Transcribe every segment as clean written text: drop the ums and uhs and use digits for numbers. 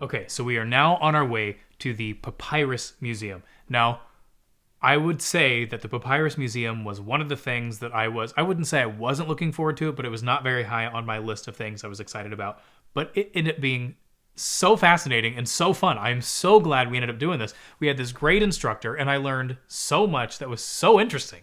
Okay, so we are now on our way to the Papyrus Museum. Now, I would say that the Papyrus Museum was one of the things that I wouldn't say I wasn't looking forward to it, but it was not very high on my list of things I was excited about. But it ended up being so fascinating and so fun. I'm so glad we ended up doing this. We had this great instructor, and I learned so much that was so interesting.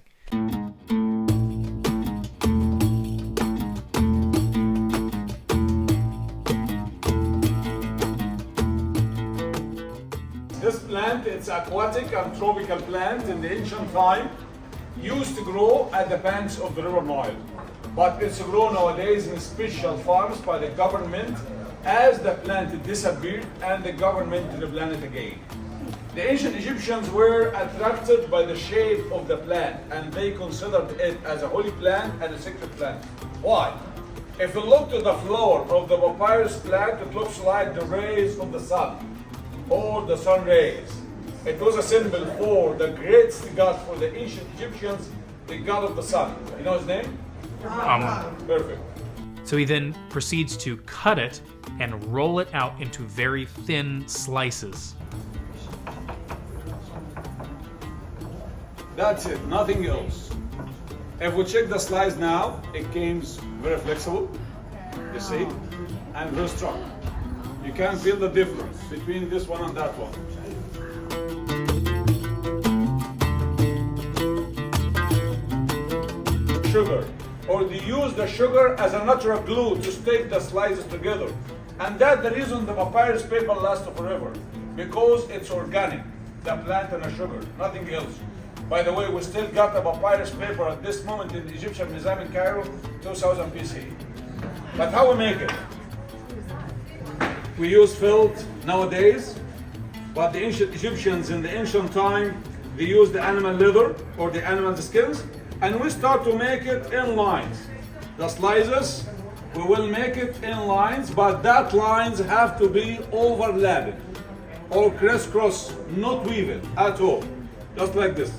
This plant, it's aquatic and tropical plant in the ancient time, used to grow at the banks of the river Nile. But it's grown nowadays in special farms by the government as the plant disappeared and the government replanted again. The ancient Egyptians were attracted by the shape of the plant and they considered it as a holy plant and a sacred plant. Why? If you look to the flower of the papyrus plant, it looks like the rays of the sun, or the sun rays. It was a symbol for the greatest god for the ancient Egyptians, the god of the sun. You know his name? Perfect. So he then proceeds to cut it and roll it out into very thin slices. That's it, nothing else. If we check the slice now, it came very flexible, you see, and very strong. You can feel the difference between this one and that one. Sugar, or they use the sugar as a natural glue to stick the slices together. And that's the reason the papyrus paper lasts forever, because it's organic, the plant and the sugar, nothing else. By the way, we still got the papyrus paper at this moment in the Egyptian Museum in Cairo, 2000 BC. But how we make it? We use felt nowadays, but the ancient Egyptians in the ancient time, they used the animal leather or the animal skins, and we start to make it in lines. The slices, we will make it in lines, but that lines have to be overlapping or crisscross, not weaving at all, just like this.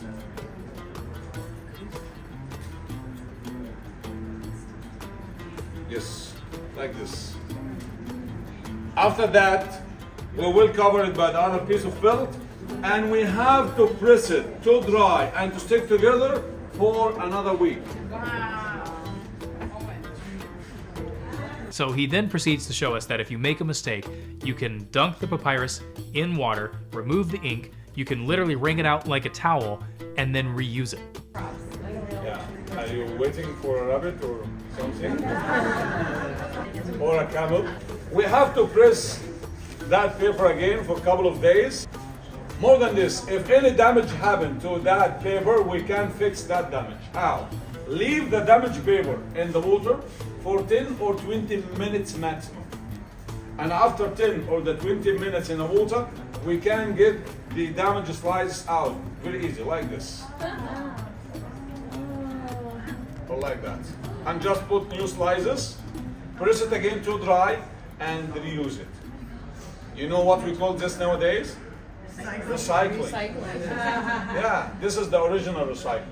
Yes, like this. After that, we will cover it by the other piece of felt, and we have to press it to dry and to stick together for another week. So he then proceeds to show us that if you make a mistake, you can dunk the papyrus in water, remove the ink, you can literally wring it out like a towel, and then reuse it. Yeah. Are you waiting for a rabbit or something? Or a camel? We have to press that paper again for a couple of days. More than this, if any damage happened to that paper, we can fix that damage. How? Leave the damaged paper in the water for 10 or 20 minutes maximum. And after 10 or the 20 minutes in the water, we can get the damaged slices out very easy, like this. Or like that. And just put new slices, press it again to dry, and reuse it. You know what we call this nowadays? Recycling. Yeah, this is the original recycling.